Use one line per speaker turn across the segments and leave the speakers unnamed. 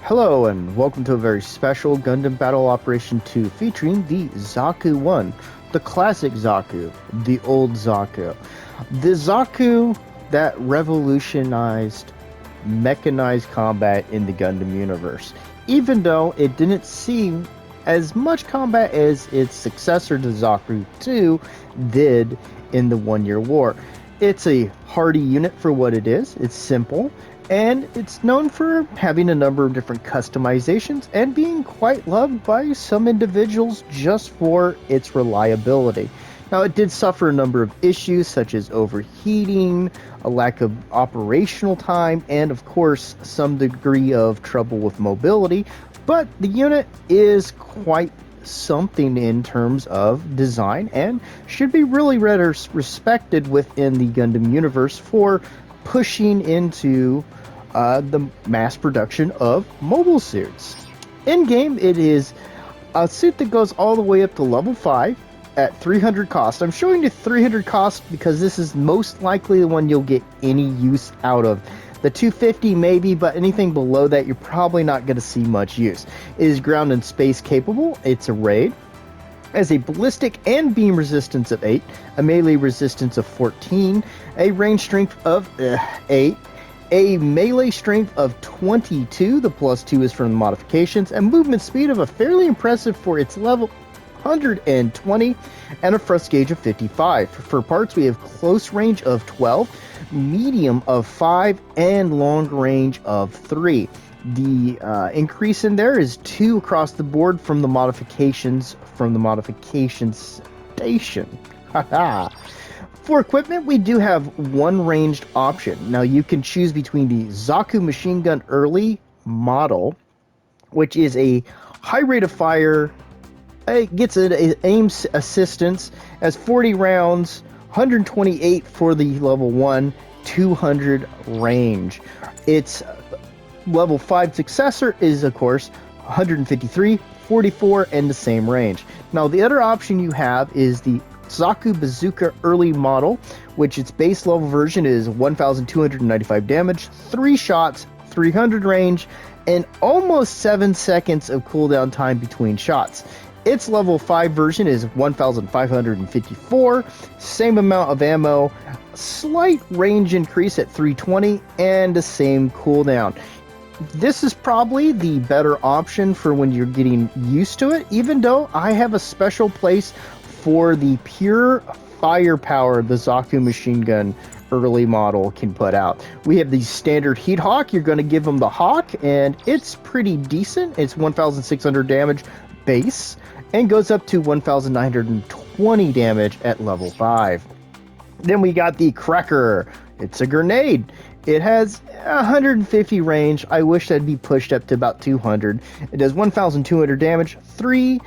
Hello and welcome to a very special Gundam Battle Operation 2 featuring the Zaku I, the classic Zaku, the old Zaku. The Zaku that revolutionized mechanized combat in the Gundam universe, even though it didn't see as much combat as its successor, the Zaku II, did in the One-Year War. It's a hardy unit for what it is. It's simple, and it's known for having a number of different customizations and being quite loved by some individuals just for its reliability. Now, it did suffer a number of issues such as overheating, a lack of operational time, and of course, some degree of trouble with mobility, but the unit is quite something in terms of design and should be really respected within the Gundam universe for pushing into the mass production of mobile suits. In game, it is a suit that goes all the way up to level 5 at 300 cost. I'm showing you 300 cost because this is most likely the one you'll get any use out of. The 250 maybe, but anything below that you're probably not going to see much use. It is ground and space capable. It's a raid. Has a ballistic and beam resistance of 8, a melee resistance of 14, a range strength of 8, a melee strength of 22, the plus 2 is from the modifications, and movement speed of a fairly impressive for its level 120, and a thrust gauge of 55. For parts, we have close range of 12, medium of 5, and long range of 3. The increase in there is 2 across the board from the modifications from the modifications station. Haha. For equipment, we do have one ranged option. Now, you can choose between the Zaku machine gun early model, which is a high rate of fire. It gets an aim assistance as 40 rounds, 128 for the level 1, 200 range. Its level 5 successor is, of course, 153, 44, and the same range. Now, the other option you have is the Zaku Bazooka early model, which its base level version is 1,295 damage, 3 shots, 300 range, and almost 7 seconds of cooldown time between shots. Its level 5 version is 1,554, same amount of ammo, slight range increase at 320, and the same cooldown. This is probably the better option for when you're getting used to it, even though I have a special place for the pure firepower the Zaku machine gun early model can put out. We have the standard Heat Hawk. You're going to give them the Hawk, and it's pretty decent. It's 1,600 damage base and goes up to 1,920 damage at level 5. Then we got the Cracker. It's a grenade. It has 150 range. I wish that'd be pushed up to about 200. It does 1,200 damage, 3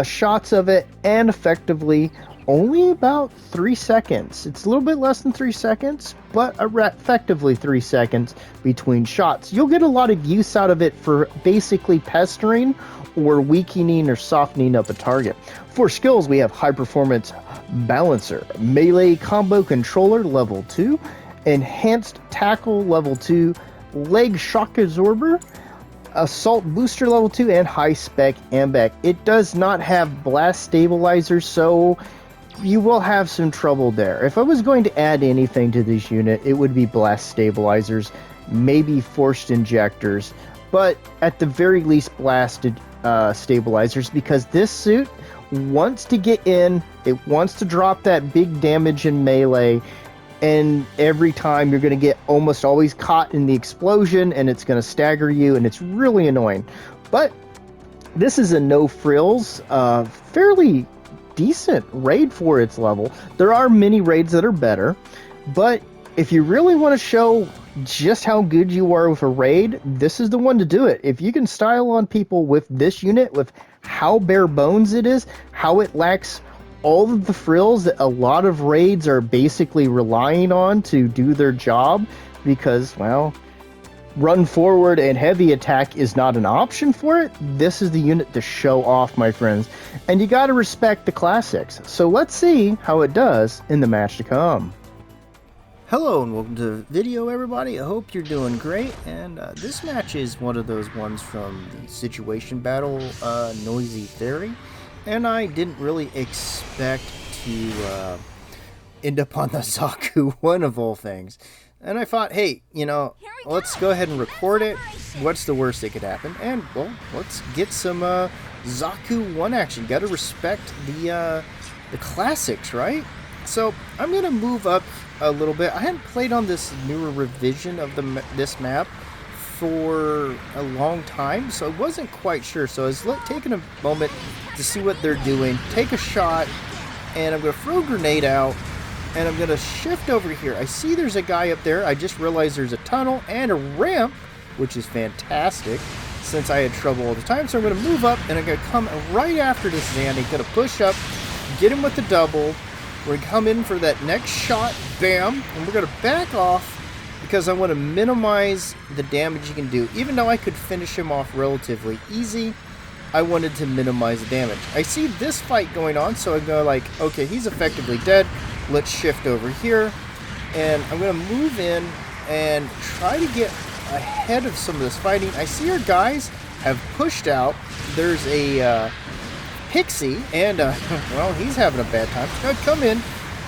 shots of it, and effectively only about 3 seconds. It's a little bit less than 3 seconds, but effectively 3 seconds between shots. You'll get a lot of use out of it for basically pestering or weakening or softening up a target. For skills, we have High Performance Balancer, Melee Combo Controller level 2, Enhanced Tackle level 2, Leg Shock Absorber, Assault Booster level 2, and High Spec AMBAC. It does not have blast stabilizers, so you will have some trouble there. If I was going to add anything to this unit, it would be blast stabilizers, maybe forced injectors, but at the very least blasted stabilizers, because this suit wants to get in, it wants to drop that big damage in melee, and every time you're going to get almost always caught in the explosion, and it's going to stagger you, and it's really annoying. But this is a no frills, fairly decent raid for its level. There are many raids that are better, but if you really want to show just how good you are with a raid, this is the one to do it. If you can style on people with this unit, with how bare bones it is, how it lacks all of the frills that a lot of raids are basically relying on to do their job, because, well, run forward and heavy attack is not an option for it, this is the unit to show off, my friends. And you gotta respect the classics. So let's see how it does in the match to come. Hello and welcome to the video, everybody. I hope you're doing great. And this match is one of those ones from the Situation Battle Noisy Theory. And I didn't really expect to end up on the Zaku I of all things. And I thought, hey, let's go ahead and record it. What's the worst that could happen? And, well, let's get some Zaku I action. Gotta respect the classics, right? So I'm gonna move up a little bit. I hadn't played on this newer revision of this map for a long time, so I wasn't quite sure. So I was taking a moment to see what they're doing, take a shot, and I'm gonna throw a grenade out, and I'm gonna shift over here. I see there's a guy up there. I just realized there's a tunnel and a ramp, which is fantastic since I had trouble all the time. So I'm gonna move up, and I'm gonna come right after this Zanny. Gonna push up, get him with the double. We're going to come in for that next shot, bam, and we're going to back off because I want to minimize the damage he can do. Even though I could finish him off relatively easy, I wanted to minimize the damage. I see this fight going on, so I go like, okay, he's effectively dead. Let's shift over here, and I'm going to move in and try to get ahead of some of this fighting. I see our guys have pushed out. There's a Pixie, and well, he's having a bad time. Come in,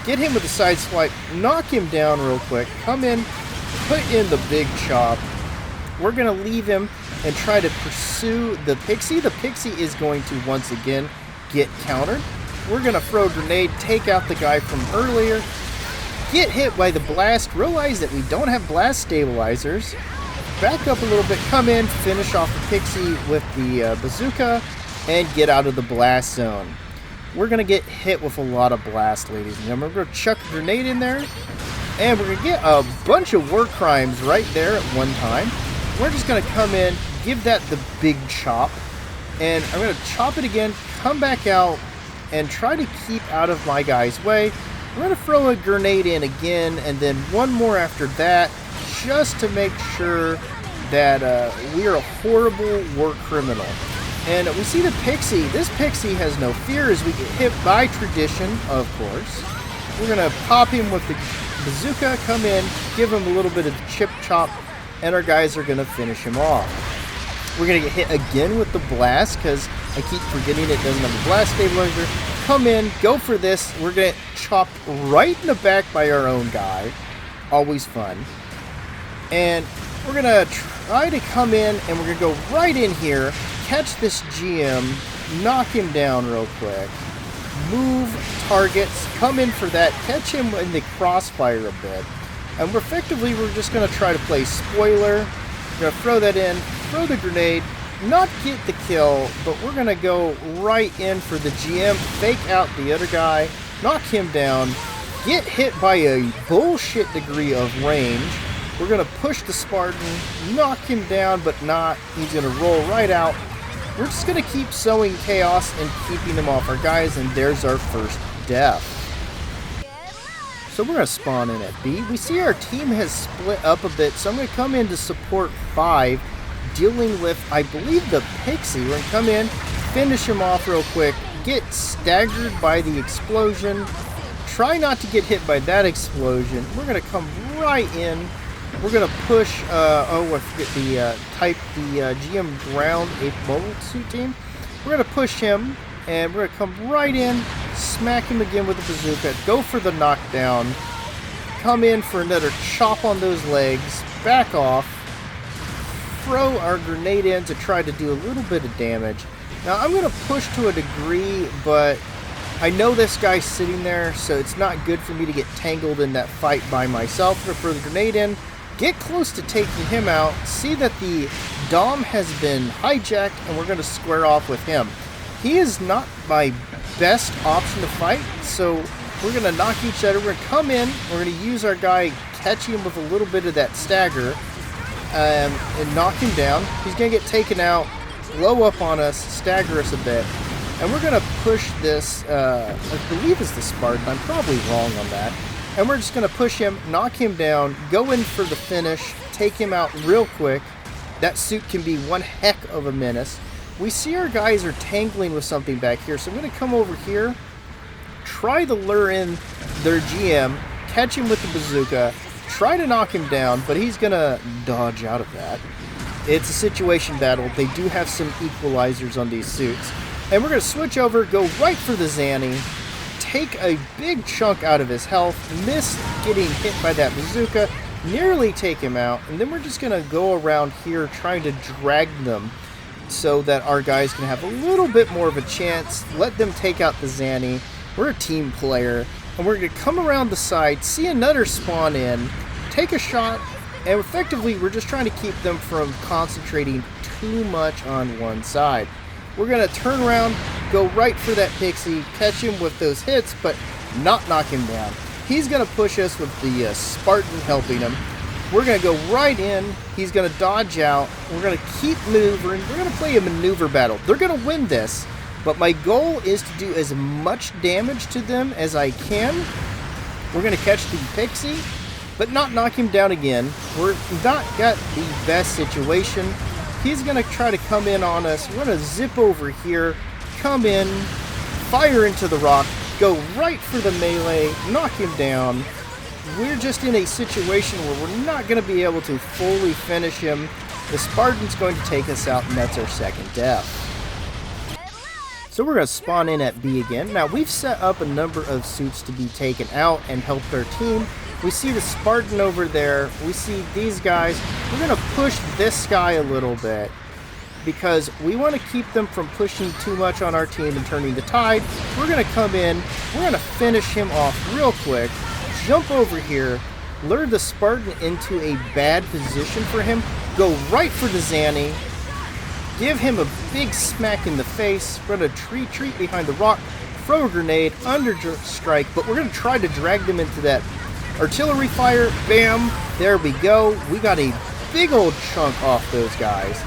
get him with a side swipe, knock him down real quick, come in, put in the big chop. We're gonna leave him and try to pursue the Pixie. The Pixie is going to once again get countered. We're gonna throw a grenade, take out the guy from earlier, get hit by the blast, realize that we don't have blast stabilizers, back up a little bit, come in, finish off the Pixie with the bazooka, and get out of the blast zone. We're going to get hit with a lot of blast, ladies and gentlemen. We're going to chuck a grenade in there, and we're going to get a bunch of war crimes right there at one time. We're just going to come in, give that the big chop, and I'm going to chop it again, come back out, and try to keep out of my guy's way. We're going to throw a grenade in again, and then one more after that, just to make sure that we are a horrible war criminal. And we see the Pixie. This Pixie has no fear as we get hit by tradition, of course. We're going to pop him with the bazooka, come in, give him a little bit of the chip chop, and our guys are going to finish him off. We're going to get hit again with the blast because I keep forgetting it doesn't have a blast stabilizer. Come in, go for this. We're going to get chopped right in the back by our own guy. Always fun. And we're going to try to come in, and we're going to go right in here, catch this GM, knock him down real quick, move targets, come in for that, catch him in the crossfire a bit, and we're just going to try to play spoiler. We're going to throw that in, throw the grenade, not get the kill, but we're going to go right in for the GM, fake out the other guy, knock him down, get hit by a bullshit degree of range. We're going to push the Spartan, knock him down, but not. He's going to roll right out. We're just going to keep sowing chaos and keeping them off our guys, and there's our first death. So we're going to spawn in at B. We see our team has split up a bit, so I'm going to come in to support 5, dealing with, I believe, the Pixie. We're going to come in, finish him off real quick, get staggered by the explosion, try not to get hit by that explosion. We're going to come right in. We're going to push, I forget the type, the GM ground a mobile suit team. We're going to push him, and we're going to come right in, smack him again with the bazooka, go for the knockdown, come in for another chop on those legs, back off, throw our grenade in to try to do a little bit of damage. Now, I'm going to push to a degree, but I know this guy's sitting there, so it's not good for me to get tangled in that fight by myself. We're going to throw the grenade in, get close to taking him out, see that the Dom has been hijacked, and we're going to square off with him. He is not my best option to fight, so we're going to knock each other. We're going to come in, we're going to use our guy, catch him with a little bit of that stagger, and knock him down. He's going to get taken out, blow up on us, stagger us a bit, and we're going to push this, I believe it's the Spartan, I'm probably wrong on that. And we're just going to push him, knock him down, go in for the finish, take him out real quick. That suit can be one heck of a menace. We see our guys are tangling with something back here, so I'm going to come over here, try to lure in their GM, catch him with the bazooka, try to knock him down, but he's going to dodge out of that. It's a situation battle. They do have some equalizers on these suits. And we're going to switch over, go right for the Zanny, take a big chunk out of his health, miss getting hit by that bazooka, nearly take him out, and then we're just going to go around here trying to drag them so that our guys can have a little bit more of a chance, let them take out the Zanny. We're a team player, and we're going to come around the side, see another spawn in, take a shot, and effectively we're just trying to keep them from concentrating too much on one side. We're going to turn around, go right for that Pixie, catch him with those hits, but not knock him down. He's going to push us with the Spartan helping him. We're going to go right in. He's going to dodge out. We're going to keep maneuvering. We're going to play a maneuver battle. They're going to win this, but my goal is to do as much damage to them as I can. We're going to catch the Pixie, but not knock him down again. We're not got the best situation. He's going to try to come in on us. We're going to zip over here, come in, fire into the rock, go right for the melee, knock him down. We're just in a situation where we're not going to be able to fully finish him. The Spartan's going to take us out, and that's our second death. So we're going to spawn in at B again. Now, we've set up a number of suits to be taken out and help our team. We see the Spartan over there. We see these guys. We're going to push this guy a little bit because we want to keep them from pushing too much on our team and turning the tide. We're going to come in. We're going to finish him off real quick. Jump over here. Lure the Spartan into a bad position for him. Go right for the Zanny. Give him a big smack in the face. We're going to retreat behind the rock. Throw a grenade. Under strike. But we're going to try to drag them into that artillery fire. Bam. There we go. We got a big old chunk off those guys.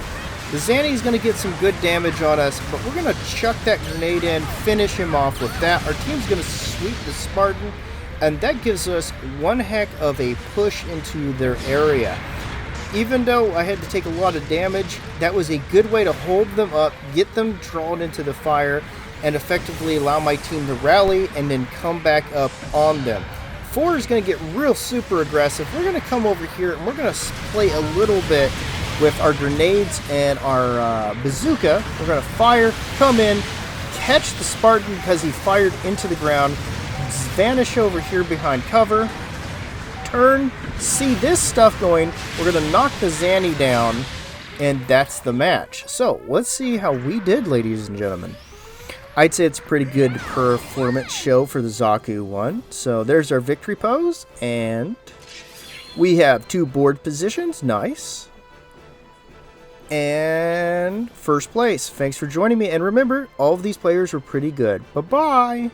The Zanny's going to get some good damage on us, but we're going to chuck that grenade in, finish him off with that. Our team's going to sweep the Spartan, and that gives us one heck of a push into their area. Even though I had to take a lot of damage, that was a good way to hold them up, get them drawn into the fire, and effectively allow my team to rally and then come back up on them. 4 is going to get real super aggressive. We're going to come over here and we're going to play a little bit with our grenades and our bazooka. We're going to fire, come in, catch the Spartan because he fired into the ground, vanish over here behind cover, turn, see this stuff going. We're going to knock the Zanny down, and that's the match. So let's see how we did, ladies and gentlemen. I'd say it's a pretty good performance show for the Zaku 1. So there's our victory pose, and we have 2 board positions. Nice. And first place. Thanks for joining me, and remember, all of these players were pretty good. Bye-bye!